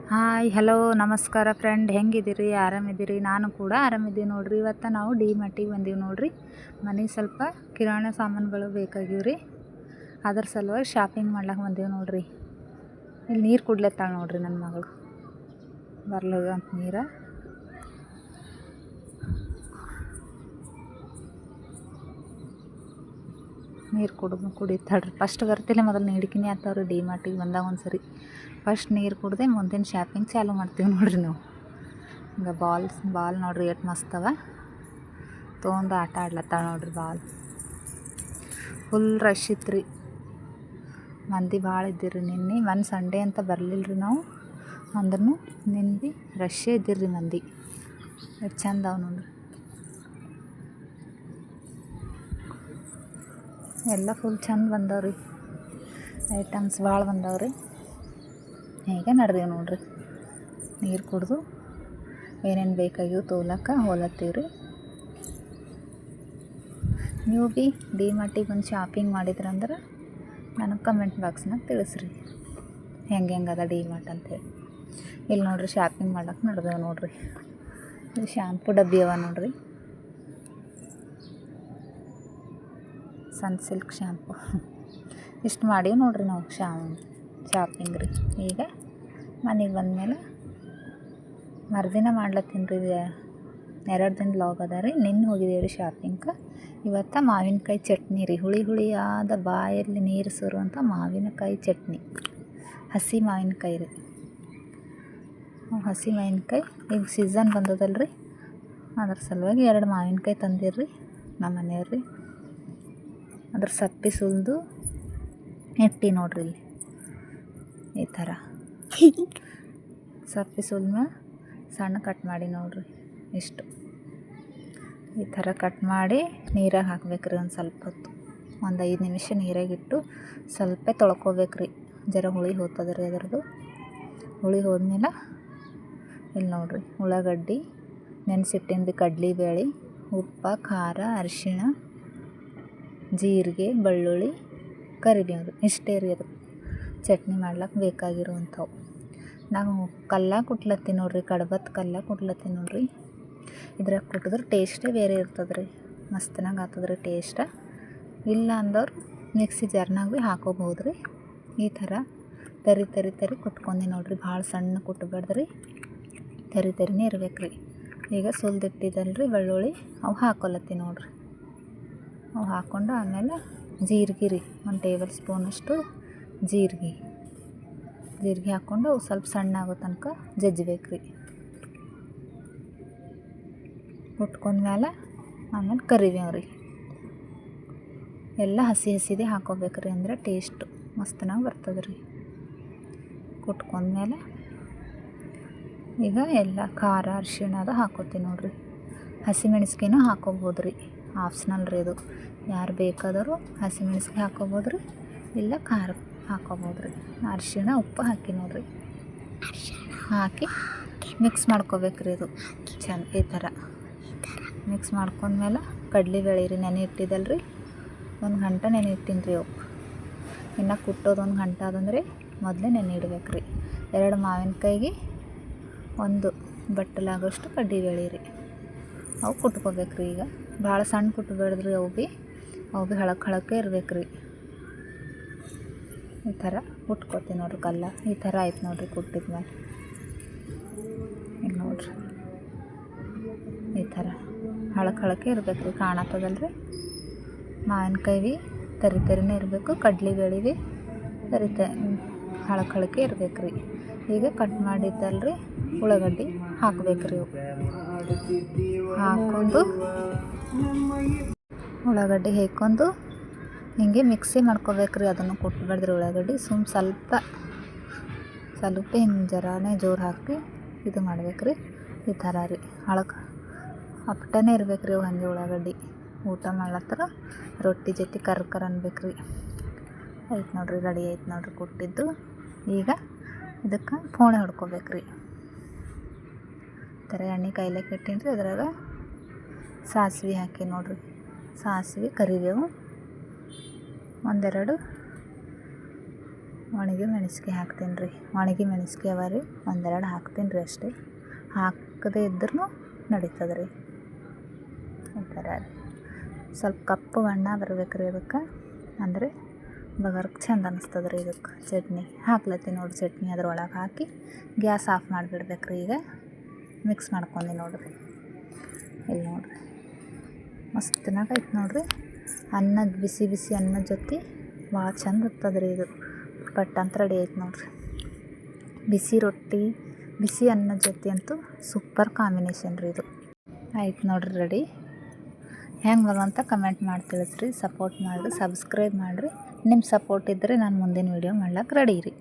Hi hello ನಮಸ್ಕಾರ friend, ಹೆಂಗಿದ್ದೀರಿ? ಆರಾಮಿದ್ದೀರಿ? ನಾನು ಕೂಡ ಆರಾಮಿದ್ದೀವಿ ನೋಡ್ರಿ. ಇವತ್ತು ನಾವು ಡಿ ಮಾರ್ಟಿಗೆ ಬಂದೀವಿ ನೋಡ್ರಿ. ಮನೆಗೆ ಸ್ವಲ್ಪ ಕಿರಾಣಿ ಸಾಮಾನುಗಳು ಬೇಕಾಗಿವ್ರಿ. ಅದ್ರ ಸಲುವಾಗಿ ಶಾಪಿಂಗ್ ಮಾಡ್ಲಿಕ್ಕೆ ಬಂದೀವಿ ನೋಡ್ರಿ. ಇಲ್ಲಿ ನೀರು ಕುಡ್ಲತ್ತಾಳ ನೋಡ್ರಿ ನನ್ನ ಮಗಳು. ಬರ್ಲೋಗ ಅಂತ ನೀರು ಕುಡಿತಾಳ್ರಿ. ಫಸ್ಟ್ ಬರ್ತಿಲ್ಲ, ಮೊದಲು ನೀಡಿಕಿನೇ ಆತವ್ರಿ. ಡಿ ಮಾರ್ಟಿಗೆ ಬಂದಾಗ ಒಂದ್ಸರಿ ಫಸ್ಟ್ ನೀರು ಕುಡ್ದೆ ಮುಂದಿನ ಶಾಪಿಂಗ್ ಚಾಲು ಮಾಡ್ತೀವಿ ನೋಡ್ರಿ ನಾವು. ಈಗ ಬಾಲ್ ನೋಡ್ರಿ ಎಷ್ಟು ಮಸ್ತವ. ತೊಗೊಂಡು ಆಟ ಆಡ್ಲತ್ತಾಳ ನೋಡ್ರಿ. ಬಾಲ್ ಫುಲ್ ರಶ್ ಇತ್ತು, ಮಂದಿ ಭಾಳ ಇದ್ದೀರಿ. ನಿನ್ನೆ ಸಂಡೇ ಅಂತ ಬರಲಿಲ್ಲ ರೀ ನಾವು. ಅಂದ್ರೂ ನಿನ್ನೆ ರಶ್ಶೇ ಇದ್ದಿರ್ರಿ ಮಂದಿ. ಎಷ್ಟು ಚಂದ ಅವ ನೋಡ್ರಿ. ಎಲ್ಲ ಫುಲ್ ಚಂದ ಬಂದವ್ರಿ. ಐಟಮ್ಸ್ ಭಾಳ ಬಂದವ್ರಿ. ಹೀಗೆ ನಡೆದೀವಿ ನೋಡ್ರಿ. ನೀರು ಕುಡ್ದು ಏನೇನು ಬೇಕಾಗಿವು ತೊಗೊಳಕ್ಕೆ ಹೋಲತ್ತೀವ್ರಿ. ನೀವು ಭೀ ಡಿ ಮಾರ್ಟಿಗೆ ಬಂದು ಶಾಪಿಂಗ್ ಮಾಡಿದ್ರಂದ್ರೆ ನನಗೆ ಕಮೆಂಟ್ ಬಾಕ್ಸ್ನಾಗ ತಿಳಿಸ್ರಿ ಹೆಂಗದ ಡಿ ಮಾರ್ಟ್ ಅಂತೇಳಿ. ಇಲ್ಲಿ ನೋಡ್ರಿ ಶಾಪಿಂಗ್ ಮಾಡಕ್ಕೆ ನಡೆದೇವು ನೋಡ್ರಿ. ಇದು ಶ್ಯಾಂಪು ಡಬ್ಬಿ ಅವ ನೋಡ್ರಿ. ಸನ್ಸಿಲ್ಕ್ ಶ್ಯಾಂಪು ಇಷ್ಟು ಮಾಡೀವಿ ನೋಡ್ರಿ ನಾವು ಶಾಪಿಂಗ್ ರೀ. ಈಗ ಮನೆಗೆ ಬಂದಮೇಲೆ ಮರುದಿನ ಮಾಡ್ಲತ್ತೀನಿ ರೀ. 2 ದಿನದ ಲಾಗ್ ಅದ ರೀ. ನಿನ್ನೆ ಹೋಗಿದ್ದೀವಿ ರೀ ಶಾಪಿಂಗ್ಗೆ. ಇವತ್ತು ಮಾವಿನಕಾಯಿ ಚಟ್ನಿ ರೀ. ಹುಳಿಯಾದ ಬಾಯಲ್ಲಿ ನೀರು ಸುರುವಂಥ ಮಾವಿನಕಾಯಿ ಚಟ್ನಿ, ಹಸಿ ಮಾವಿನಕಾಯಿ ರೀ. ಹಸಿ ಮಾವಿನಕಾಯಿ ಈಗ ಸೀಸನ್ ಬಂದದಲ್ರಿ, ಅದ್ರ ಸಲುವಾಗಿ 2 ಮಾವಿನಕಾಯಿ ತಂದಿರ್ರಿ ನಮ್ಮ ಮನೆಯವ್ರಿ. ಅದ್ರ ಸಪ್ಪೆ ಸುಲಿದು ಇಟ್ಟು ನೋಡ್ರಿ. ಇಲ್ಲಿ ಈ ಥರ ಸಪ್ಪೆ ಸುಲಿದ್ಮೇಲೆ ಸಣ್ಣ ಕಟ್ ಮಾಡಿ ನೋಡ್ರಿ. ಇಷ್ಟು ಈ ಥರ ಕಟ್ ಮಾಡಿ ನೀರಾಗ ಹಾಕ್ಬೇಕ್ರಿ. ಒಂದು ಸ್ವಲ್ಪ ಹೊತ್ತು, ಒಂದು 5 ನಿಮಿಷ ನೀರಾಗಿಟ್ಟು ಸ್ವಲ್ಪ ತೊಳ್ಕೊಬೇಕ್ರಿ. ಜರ ಹುಳಿ ಹೋಗ್ತದೆ ರೀ ಅದರದ್ದು. ಹುಳಿ ಹೋದ್ಮೇಲೆ ಇಲ್ಲಿ ನೋಡ್ರಿ ಉಳ್ಳಾಗಡ್ಡಿ, ನೆನೆಸಿಟ್ಟಿಂದು ಕಡ್ಲೆಬೇಳೆ, ಉಪ್ಪು, ಖಾರ, ಅರಿಶಿಣ, ಜೀರಿಗೆ, ಬೆಳ್ಳುಳ್ಳಿ, ಕರಿಬೇವು ಇಷ್ಟೇ ರೀ. ಅದು ಚಟ್ನಿ ಮಾಡ್ಲಿಕ್ಕೆ ಬೇಕಾಗಿರುವಂಥವು. ನಾವು ಕಲ್ಲ ಕುಟ್ಲತ್ತೀನಿ ನೋಡ್ರಿ. ಕಡ್ಬತ್ ಕಲ್ಲ ಕುಟ್ಲತ್ತೀನಿ ನೋಡ್ರಿ. ಇದ್ರಾಗ ಕುಟ್ಟಿದ್ರೆ ಟೇಸ್ಟೇ ಬೇರೆ ಇರ್ತದೆ ರೀ. ಮಸ್ತನಾಗ ಆಗ್ತದೆ ರೀ ಟೇಸ್ಟ. ಇಲ್ಲ ಅಂದವ್ರು ಮಿಕ್ಸಿ ಜಾರ್ನಾಗ ಭೀ ಹಾಕೋಬಹುದು ರೀ. ಈ ಥರ ತರಿ ಕುಟ್ಕೊಂಡಿ ನೋಡ್ರಿ. ಭಾಳ ಸಣ್ಣ ಕುಟ್ಟಬೇಡ್ದ್ರಿ, ತರಿನೇ ಇರ್ಬೇಕು ರೀ. ಈಗ ಸುಲ್ದಿಟ್ಟಿದ್ದಲ್ರಿ ಬೆಳ್ಳುಳ್ಳಿ ಅವು ಹಾಕೊಲತ್ತೀನಿ ನೋಡ್ರಿ. ಅವು ಹಾಕ್ಕೊಂಡು ಆಮೇಲೆ ಜೀರಿಗೆ ರೀ, 1 ಟೇಬಲ್ ಸ್ಪೂನಷ್ಟು ಜೀರಿಗೆ ಹಾಕ್ಕೊಂಡು ಅವು ಸ್ವಲ್ಪ ಸಣ್ಣ ಆಗೋ ತನಕ ಜಜ್ಬೇಕು ರೀ. ಕುಟ್ಕೊಂಡ್ಮೇಲೆ ಆಮೇಲೆ ಕರಿಬೇವು ರೀ. ಎಲ್ಲ ಹಸಿದೇ ಹಾಕೋಬೇಕ್ರಿ, ಅಂದರೆ ಟೇಸ್ಟು ಮಸ್ತನಾಗಿ ಬರ್ತದೆ ರೀ. ಕುಟ್ಕೊಂಡ್ಮೇಲೆ ಈಗ ಎಲ್ಲ ಖಾರ ಅರಿಶಿಣ ಅದು ಹಾಕೋತೀನಿ ನೋಡ್ರಿ. ಹಸಿಮೆಣ್ಸಿಕಾಯಿನೂ ಹಾಕೋಬೋದು ರೀ, ಆಪ್ಷನಲ್ ರೀ. ಇದು ಯಾರು ಬೇಕಾದರೂ ಹಸಿಮೆಣ್ಸಿಕಾಯಿ ಹಾಕೋಬೋದು ರೀ, ಇಲ್ಲ ಖಾರ ಹಾಕೋಬೋದು ರೀ. ಅರಿಶಿಣ ಉಪ್ಪು ಹಾಕಿ ನೋಡ್ರಿ. ಹಾಕಿ ಮಿಕ್ಸ್ ಮಾಡ್ಕೋಬೇಕ್ರಿ. ಇದು ಚಂದ ಈ ಥರ ಮಿಕ್ಸ್ ಮಾಡ್ಕೊಂಡ್ಮೇಲೆ ಕಡ್ಲೆಬೇಳೆ ರೀ ನೆನೆ ಇಟ್ಟಿದ್ದಲ್ರಿ, 1 ಗಂಟೆ ನೆನೆ ಇಟ್ಟಿನಿ ರೀ. ಅವು ಇನ್ನು ಕುಟ್ಟೋದು 1 ಗಂಟೆ ಅದಂದ್ರೆ ಮೊದಲೇ ನೆನೆ ಇಡ್ಬೇಕು ರೀ. 2 ಮಾವಿನಕಾಯಿಗೆ 1 ಬಟ್ಟಲಾಗೋಷ್ಟು ಕಡ್ಲೆಬೇಳೆ ರೀ. ಅವು ಕುಟ್ಕೋಬೇಕ್ರಿ. ಈಗ ಭಾಳ ಸಣ್ಣ ಕುಟ್ಟಬೇಡ್ದ್ರಿ. ಅವು ಭೀ ಹಳಕ್ಕೆ ಇರ್ಬೇಕು ರೀ. ಈ ಥರ ಕುಟ್ಕೋತೀನಿ ನೋಡ್ರಿ. ಕಲ್ಲ ಈ ಥರ ಆಯ್ತು ನೋಡ್ರಿ ಕುಟ್ಟಿದ್ಮೇಲೆ. ಈಗ ನೋಡ್ರಿ ಈ ಥರ ಹಳಕ್ಕೆ ಇರ್ಬೇಕು ರೀ. ಕಾಣತ್ತದಲ್ರಿ ಮಾವಿನಕಾಯಿ ಭೀ ತರಿನೇ ಇರಬೇಕು, ಕಡ್ಲೆಬೇಳೆ ಭೀ ಹಳಕ್ಕೆ ಇರ್ಬೇಕು ರೀ. ಈಗ ಕಟ್ ಮಾಡಿದ್ದಲ್ರಿ ಉಳ್ಳಾಗಡ್ಡಿ ಹಾಕ್ಬೇಕ್ರಿ. ಹಾಕ್ಕೊಂಡು ಉಳ್ಳಾಗಡ್ಡಿ ಹಾಕ್ಕೊಂಡು ಹಿಂಗೆ ಮಿಕ್ಸಿ ಮಾಡ್ಕೋಬೇಕ್ರಿ. ಅದನ್ನು ಕುಟ್ಬೇಡ್ದ್ರಿ ಉಳ್ಳಾಗಡ್ಡಿ. ಸ್ವಲ್ಪ ಹಿಂಗೆ ಜರಾನೇ ಜೋರು ಹಾಕಿ ಇದು ಮಾಡ್ಬೇಕ್ರಿ. ಈ ಥರ ರೀ ಅಪ್ಪಟನೇ ಇರ್ಬೇಕ್ರಿ ಅವು. ಹಂಗೆ ಉಳ್ಳಾಗಡ್ಡಿ ಊಟ ಮಾಡ್ಲತ್ತರ ರೊಟ್ಟಿ ಜೊತೆ ಕರ್ಕರ್ ಅನ್ಬೇಕ್ರಿ. ಆಯ್ತು ನೋಡ್ರಿ, ರೆಡಿ ಆಯ್ತು ನೋಡ್ರಿ ಕುಟ್ಟಿದ್ದು. ಈಗ ಇದಕ್ಕೆ ಫೋಣೆ ಹೊಡ್ಕೋಬೇಕ್ರಿ. ಈ ಥರ ಎಣ್ಣೆ ಕಾಯ್ಲಿಕ್ಕೆ ಇಟ್ಟೀನಿ ರೀ. ಅದ್ರಾಗ ಸಾಸಿವೆ ಹಾಕಿ ನೋಡ್ರಿ. ಸಾಸಿವೆ, ಕರಿಬೇವು, ಒಣಗಿ ಮೆಣಸಿನ್ಕಾಯಿ ಹಾಕ್ತೀನಿ ರೀ. ಒಣಗಿ ಮೆಣಸಿನ್ಕಾಯಿ ಅವ ರೀ, ಒಂದೆರಡು ಹಾಕ್ತೀನಿ ರೀ ಅಷ್ಟೇ. ಹಾಕದೇ ಇದ್ರೂ ನಡೀತದೆ ರೀ. ಈ ಥರ ರೀ. ಸ್ವಲ್ಪ ಕಪ್ಪು ಬಣ್ಣ ಬರ್ಬೇಕು ರೀ ಅದಕ್ಕೆ, ಅಂದರೆ ಬಗರ್ಗೆ ಚಂದ ಅನ್ನಿಸ್ತದೆ ರೀ. ಇದಕ್ಕೆ ಚಟ್ನಿ ಹಾಕ್ಲತ್ತೀನಿ ನೋಡಿರಿ. ಚಟ್ನಿ ಅದ್ರೊಳಗೆ ಹಾಕಿ ಗ್ಯಾಸ್ ಆಫ್ ಮಾಡಿಬಿಡ್ಬೇಕು ರೀ. ಈಗ ಮಿಕ್ಸ್ ಮಾಡ್ಕೊಂಡು ನೋಡಿರಿ. ಇಲ್ಲಿ ನೋಡಿರಿ ಮಸ್ತನಾಗೈತೆ ನೋಡಿರಿ. ಅನ್ನದ ಬಿಸಿ ಬಿಸಿ ಅನ್ನದ ಜೊತೆ ಭಾಳ ಚಂದ ಇರ್ತದೆ ರೀ ಇದು. ಪಟ್ ಅಂತ ರೆಡಿ ಐತೆ ನೋಡಿರಿ. ಬಿಸಿ ರೊಟ್ಟಿ ಬಿಸಿ ಅನ್ನದ ಜೊತೆ ಅಂತೂ ಸೂಪರ್ ಕಾಂಬಿನೇಷನ್ ರೀ ಇದು. ಆಯ್ತು ನೋಡಿರಿ ರೆಡಿ. ಹೆಂಗೆ ಬರುವಂತ ಕಮೆಂಟ್ ಮಾಡಿ ತಿಳಿಸ್ರಿ. ಸಪೋರ್ಟ್ ಮಾಡಿರಿ, ಸಬ್ಸ್ಕ್ರೈಬ್ ಮಾಡಿರಿ. ನಿಮ್ಮ ಸಪೋರ್ಟ್ ಇದ್ದರೆ ನಾನು ಮುಂದಿನ ವೀಡಿಯೋ ಮಾಡ್ಲಿಕ್ಕೆ ರೆಡಿ ರೀ.